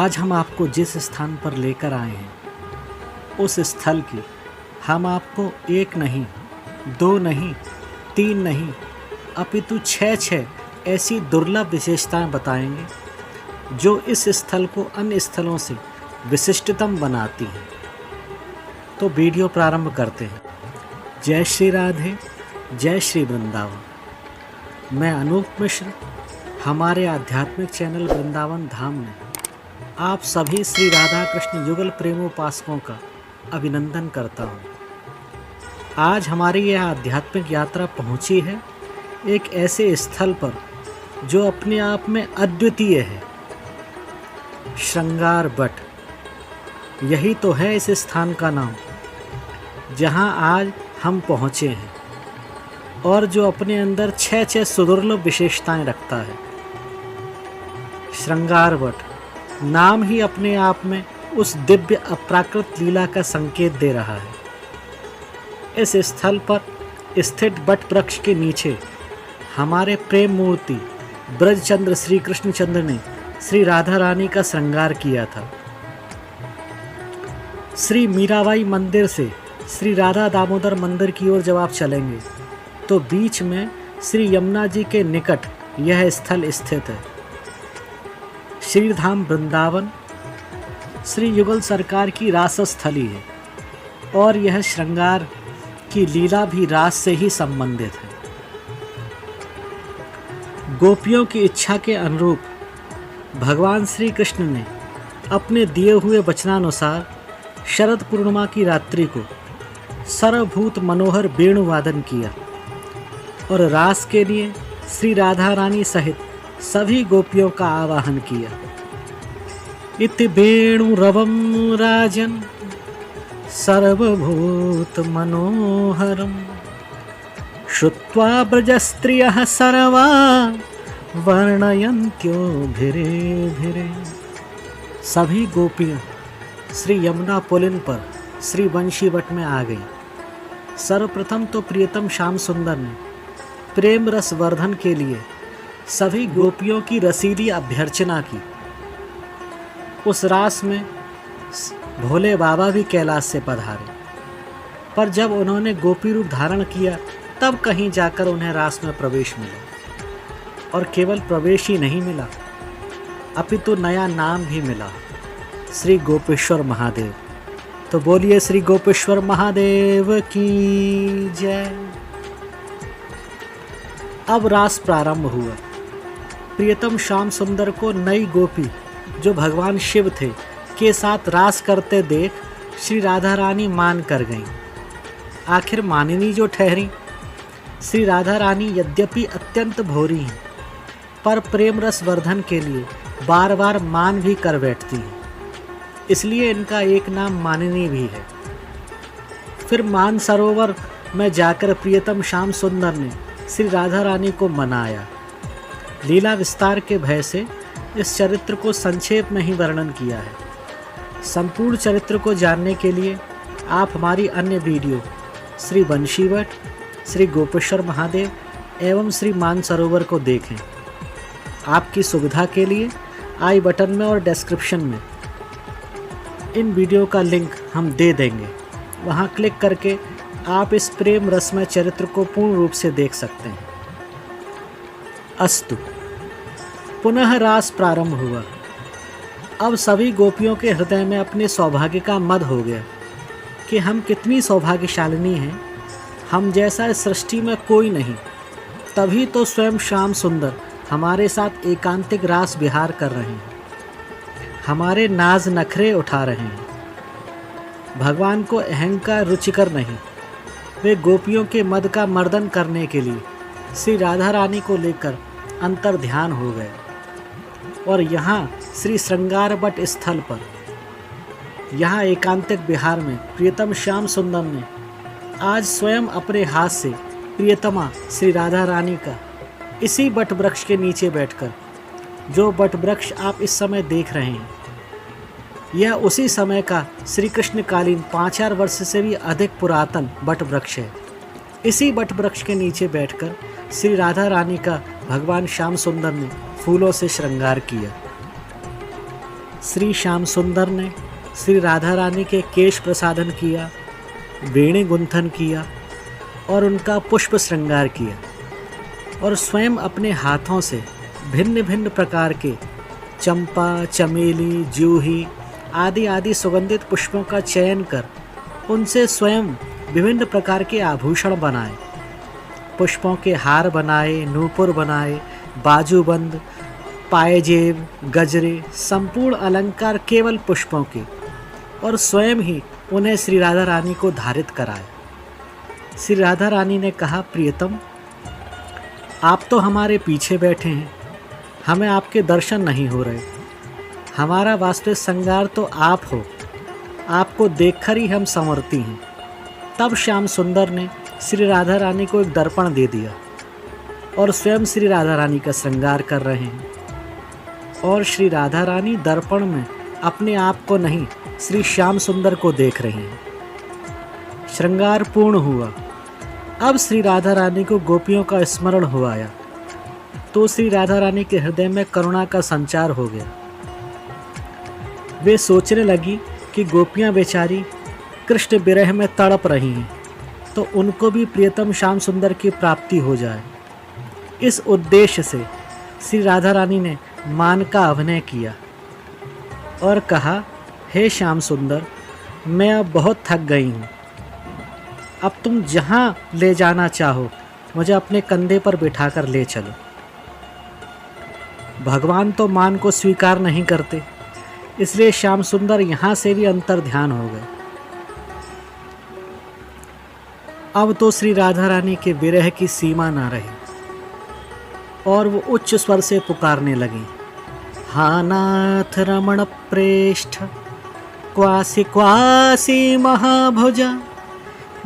आज हम आपको जिस स्थान पर लेकर आए हैं उस स्थल की हम आपको एक नहीं, दो नहीं, तीन नहीं, अपितु छह ऐसी दुर्लभ विशेषताएं बताएंगे जो इस स्थल को अन्य स्थलों से विशिष्टतम बनाती हैं। तो वीडियो प्रारंभ करते हैं। जय श्री राधे, जय श्री वृंदावन। मैं अनूप मिश्र हमारे आध्यात्मिक चैनल वृंदावन धाम में आप सभी श्री राधा कृष्ण युगल प्रेमोपासकों का अभिनंदन करता हूँ। आज हमारी यह आध्यात्मिक यात्रा पहुँची है एक ऐसे स्थल पर जो अपने आप में अद्वितीय है, श्रृंगार बट। यही तो है इस स्थान का नाम जहाँ आज हम पहुँचे हैं और जो अपने अंदर छह सुदुर्लभ विशेषताएं रखता है। श्रृंगार बट नाम ही अपने आप में उस दिव्य अप्राकृत लीला का संकेत दे रहा है। इस स्थल पर स्थित बट वृक्ष के नीचे हमारे प्रेम मूर्ति ब्रजचंद्र श्री कृष्णचंद्र ने श्री राधा रानी का श्रृंगार किया था। श्री मीराबाई मंदिर से श्री राधा दामोदर मंदिर की ओर जब आप चलेंगे तो बीच में श्री यमुना जी के निकट यह स्थल स्थित है। श्री धाम वृंदावन श्री युगल सरकार की रास स्थली है और यह श्रृंगार की लीला भी रास से ही संबंधित है। गोपियों की इच्छा के अनुरूप भगवान श्री कृष्ण ने अपने दिए हुए वचनानुसार शरद पूर्णिमा की रात्रि को सर्वभूत मनोहर वेणु वादन किया और रास के लिए श्री राधा रानी सहित सभी गोपियों का आवाहन किया। इति वेणु रवम राजन सर्वभूत मनोहरम श्रुत्वा ब्रजस्त्रियः सर्वा वर्णयन्त्यो भिरे भिरे। सभी गोपियां श्री यमुना पुलिन पर श्री वंशीवट में आ गई। सर्वप्रथम तो प्रियतम श्याम सुंदर ने प्रेम रस वर्धन के लिए सभी गोपियों की रसीली अभ्यर्चना की। उस रास में भोले बाबा भी कैलाश से पधारे, पर जब उन्होंने गोपी रूप धारण किया तब कहीं जाकर उन्हें रास में प्रवेश मिला। और केवल प्रवेश ही नहीं मिला अपितु नया नाम भी मिला, श्री गोपेश्वर महादेव। तो बोलिए श्री गोपेश्वर महादेव की जय। अब रास प्रारंभ हुआ। प्रियतम श्याम सुंदर को नई गोपी जो भगवान शिव थे के साथ रास करते देख श्री राधा रानी मान कर गईं। आखिर मानिनी जो ठहरी। श्री राधा रानी यद्यपि अत्यंत भोरी हैं पर प्रेम रस वर्धन के लिए बार बार मान भी कर बैठती हैं, इसलिए इनका एक नाम मानिनी भी है। फिर मान सरोवर में जाकर प्रियतम श्याम सुंदर ने श्री राधा रानी को मनाया। लीला विस्तार के भय से इस चरित्र को संक्षेप में ही वर्णन किया है। संपूर्ण चरित्र को जानने के लिए आप हमारी अन्य वीडियो श्री वंशीवट, श्री गोपेश्वर महादेव एवं श्री मानसरोवर को देखें। आपकी सुविधा के लिए आई बटन में और डिस्क्रिप्शन में इन वीडियो का लिंक हम दे देंगे। वहां क्लिक करके आप इस प्रेम रसमय चरित्र को पूर्ण रूप से देख सकते हैं। अस्तु, पुनः रास प्रारंभ हुआ। अब सभी गोपियों के हृदय में अपने सौभाग्य का मद हो गया कि हम कितनी सौभाग्यशालिनी हैं, हम जैसा इस सृष्टि में कोई नहीं। तभी तो स्वयं श्याम सुंदर हमारे साथ एकांतिक रास विहार कर रहे हैं, हमारे नाज नखरे उठा रहे हैं। भगवान को अहंकार रुचिकर नहीं, वे गोपियों के मद का मर्दन करने के लिए श्री राधा रानी को लेकर अंतर ध्यान हो गए। और यहाँ श्री श्रृंगार बट स्थल पर, यहाँ एकांतिक विहार में प्रियतम श्याम सुंदर ने आज स्वयं अपने हाथ से प्रियतमा श्री राधा रानी का इसी बट वृक्ष के नीचे बैठकर, जो बट वृक्ष आप इस समय देख रहे हैं, यह उसी समय का श्री कृष्ण कालीन 5000 वर्ष से भी अधिक पुरातन बट वृक्ष है। इसी बट वृक्ष के नीचे बैठकर श्री राधा रानी का भगवान श्याम सुंदर ने फूलों से श्रृंगार किया। श्री श्याम सुंदर ने श्री राधा रानी के केश प्रसाधन किया, वेणी गुंथन किया और उनका पुष्प श्रृंगार किया, और स्वयं अपने हाथों से भिन्न भिन्न प्रकार के चंपा, चमेली, जूही आदि आदि सुगंधित पुष्पों का चयन कर उनसे स्वयं विभिन्न प्रकार के आभूषण बनाए, पुष्पों के हार बनाए, नूपुर बनाए, बाजूबंद, पायजेब, गजरे, संपूर्ण अलंकार केवल पुष्पों के, और स्वयं ही उन्हें श्री राधा रानी को धारित कराए। श्री राधा रानी ने कहा, प्रियतम, आप तो हमारे पीछे बैठे हैं, हमें आपके दर्शन नहीं हो रहे। हमारा वास्तविक श्रृंगार तो आप हो, आपको देखकर ही हम संवरती हैं। तब श्याम सुंदर ने श्री राधा रानी को एक दर्पण दे दिया और स्वयं श्री राधा रानी का श्रृंगार कर रहे हैं, और श्री राधा रानी दर्पण में अपने आप को नहीं, श्री श्याम सुंदर को देख रही हैं। श्रृंगार पूर्ण हुआ। अब श्री राधा रानी को गोपियों का स्मरण हो आया, तो श्री राधा रानी के हृदय में करुणा का संचार हो गया। वे सोचने लगी कि गोपियां बेचारी कृष्ण विरह में तड़प रही हैं, तो उनको भी प्रियतम श्याम सुंदर की प्राप्ति हो जाए। इस उद्देश्य से श्री राधा रानी ने मान का अभिनय किया और कहा, हे श्याम सुंदर, मैं अब बहुत थक गई हूँ, अब तुम जहाँ ले जाना चाहो मुझे अपने कंधे पर बिठाकर ले चलो। भगवान तो मान को स्वीकार नहीं करते, इसलिए श्याम सुंदर यहाँ से भी अंतर ध्यान हो गए। अब तो श्री राधा रानी के विरह की सीमा ना रही और वो उच्च स्वर से पुकारने लगी, हा नाथ रमण प्रेष्ठ, क्वासी क्वासी महाभुजा,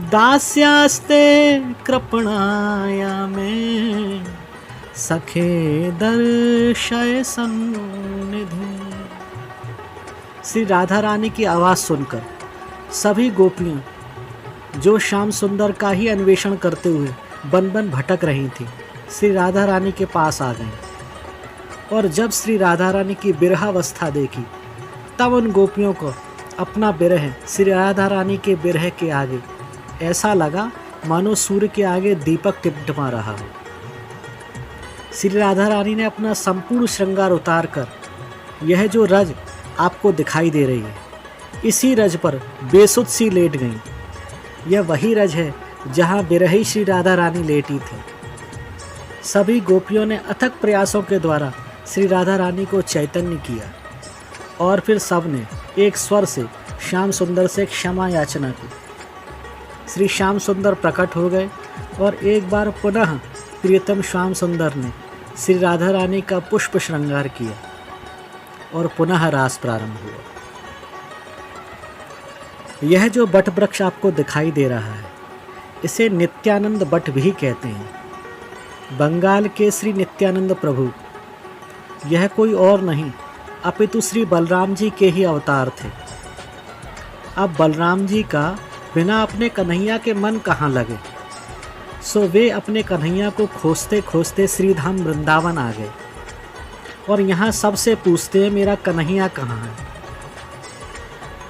दास्यास्ते कृपणाया में, सखे दर्शय सन्निधि। श्री राधा रानी की आवाज़ सुनकर सभी गोपियाँ जो श्याम सुंदर का ही अन्वेषण करते हुए बन बन भटक रही थी, श्री राधा रानी के पास आ गईं, और जब श्री राधा रानी की बिरहावस्था देखी, तब उन गोपियों को अपना बिरह श्री राधा रानी के बिरह के आगे ऐसा लगा मानो सूर्य के आगे दीपक टिमटिमा रहा हो। श्री राधा रानी ने अपना संपूर्ण श्रृंगार उतार कर यह जो रज आपको दिखाई दे रही है, इसी रज पर बेसुध सी लेट गईं। यह वही रज है जहाँ बिरही श्री राधा रानी लेटी थी। सभी गोपियों ने अथक प्रयासों के द्वारा श्री राधा रानी को चैतन्य किया, और फिर सब ने एक स्वर से श्याम सुंदर से क्षमा याचना की। श्री श्याम सुंदर प्रकट हो गए, और एक बार पुनः प्रियतम श्याम सुंदर ने श्री राधा रानी का पुष्प श्रृंगार किया, और पुनः रास प्रारंभ हुआ। यह जो बट वृक्ष आपको दिखाई दे रहा है, इसे नित्यानंद बट भी कहते हैं। बंगाल के श्री नित्यानंद प्रभु यह कोई और नहीं अपितु श्री बलराम जी के ही अवतार थे। अब बलराम जी का बिना अपने कन्हैया के मन कहाँ लगे, सो वे अपने कन्हैया को खोजते खोजते श्रीधाम वृंदावन आ गए, और यहाँ सबसे पूछते हैं, मेरा कन्हैया कहाँ है।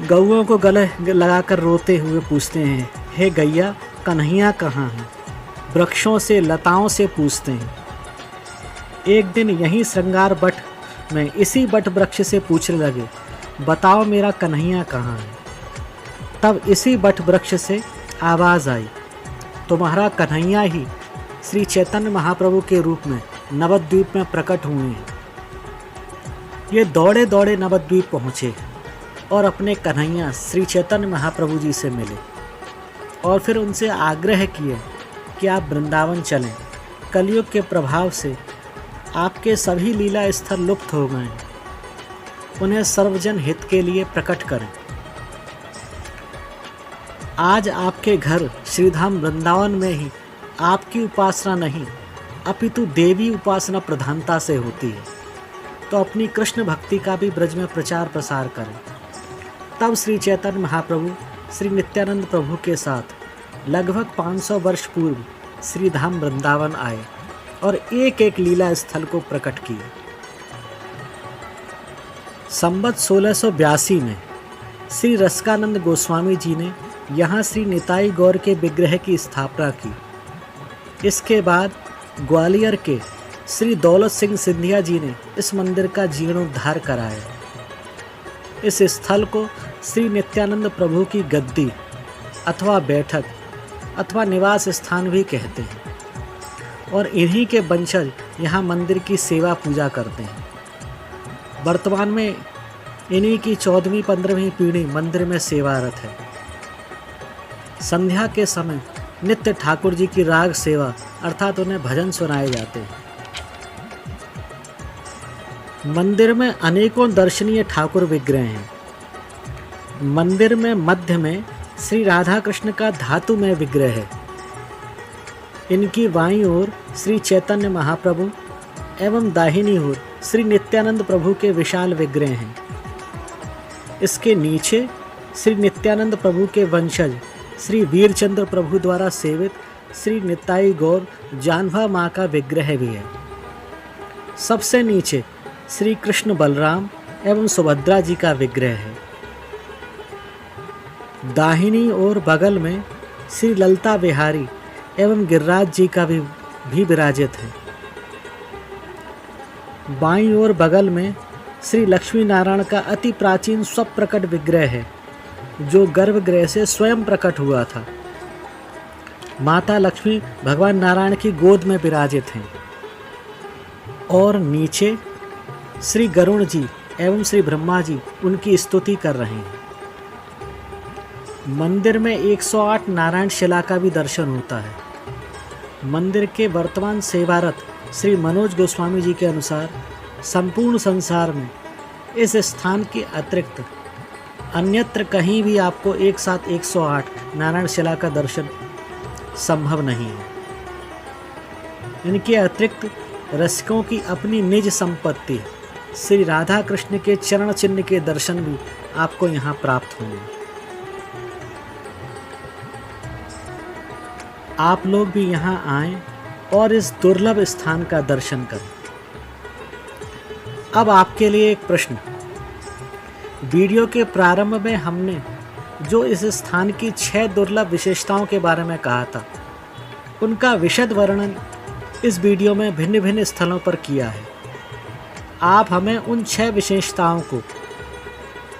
गौओं को गले लगाकर रोते हुए पूछते हैं, हे गैया कन्हैया कहाँ है। वृक्षों से, लताओं से पूछते हैं। एक दिन यहीं श्रृंगार बट में इसी बट वृक्ष से पूछने लगे, बताओ मेरा कन्हैया कहाँ है। तब इसी बट वृक्ष से आवाज़ आई, तुम्हारा कन्हैया ही श्री चैतन्य महाप्रभु के रूप में नवद्वीप में प्रकट हुए हैं। ये दौड़े दौड़े नवद्वीप पहुँचे और अपने कन्हैया श्री चैतन्य महाप्रभु जी से मिले, और फिर उनसे आग्रह किए कि आप वृंदावन चलें। कलयुग के प्रभाव से आपके सभी लीला स्थल लुप्त हो गए हैं, उन्हें सर्वजन हित के लिए प्रकट करें। आज आपके घर श्रीधाम वृंदावन में ही आपकी उपासना नहीं अपितु देवी उपासना प्रधानता से होती है, तो अपनी कृष्ण भक्ति का भी ब्रज में प्रचार प्रसार करें। तब श्री चैतन्य महाप्रभु श्री नित्यानंद प्रभु के साथ लगभग 500 वर्ष पूर्व श्रीधाम वृंदावन आए और एक एक लीला स्थल को प्रकट किए। संवत 1682 में श्री रसिकानंद गोस्वामी जी ने यहाँ श्री निताई गौर के विग्रह की स्थापना की। इसके बाद ग्वालियर के श्री दौलत सिंह सिंधिया जी ने इस मंदिर का जीर्णोद्धार कराया। इस स्थल को श्री नित्यानंद प्रभु की गद्दी अथवा बैठक अथवा निवास स्थान भी कहते हैं और इन्हीं के वंशज यहाँ मंदिर की सेवा पूजा करते हैं। वर्तमान में इन्हीं की 14वीं 15वीं पीढ़ी मंदिर में सेवारत है। संध्या के समय नित्य ठाकुर जी की राग सेवा अर्थात उन्हें भजन सुनाए जाते हैं। मंदिर में अनेकों दर्शनीय ठाकुर विग्रह हैं। मंदिर में मध्य में श्री राधा कृष्ण का धातु में विग्रह है। इनकी बाईं ओर श्री चैतन्य महाप्रभु एवं दाहिनी ओर श्री नित्यानंद प्रभु के विशाल विग्रह हैं। इसके नीचे श्री नित्यानंद प्रभु के वंशज श्री वीरचंद्र प्रभु द्वारा सेवित श्री निताई गौर जानवा माँ का विग्रह भी है। सबसे नीचे श्री कृष्ण बलराम एवं सुभद्रा जी का विग्रह है। दाहिनी ओर बगल में श्री ललता बिहारी एवं गिरिराज जी का भी विराजित है। बाईं ओर बगल में श्री लक्ष्मी नारायण का अति प्राचीन स्वप्रकट विग्रह है जो गर्भगृह से स्वयं प्रकट हुआ था। माता लक्ष्मी भगवान नारायण की गोद में विराजित हैं और नीचे श्री गरुण जी एवं श्री ब्रह्मा जी उनकी स्तुति कर रहे हैं। मंदिर में 108 नारायण शिला का भी दर्शन होता है। मंदिर के वर्तमान सेवारत श्री मनोज गोस्वामी जी के अनुसार संपूर्ण संसार में इस स्थान के अतिरिक्त अन्यत्र कहीं भी आपको एक साथ 108 नारायण शिला का दर्शन संभव नहीं है। इनके अतिरिक्त रसिकों की अपनी निज संपत्ति श्री राधा कृष्ण के चरण चिन्ह के दर्शन भी आपको यहाँ प्राप्त होंगे। आप लोग भी यहाँ आएं और इस दुर्लभ स्थान का दर्शन करें। अब आपके लिए एक प्रश्न। वीडियो के प्रारंभ में हमने जो इस स्थान की 6 दुर्लभ विशेषताओं के बारे में कहा था, उनका विशद वर्णन इस वीडियो में भिन्न भिन्न स्थलों पर किया है। आप हमें उन 6 विशेषताओं को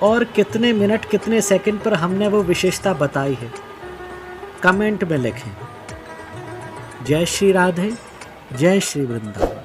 और कितने मिनट कितने सेकंड पर हमने वो विशेषता बताई है कमेंट में लिखें। जय श्री राधे, जय श्री वृंदावन।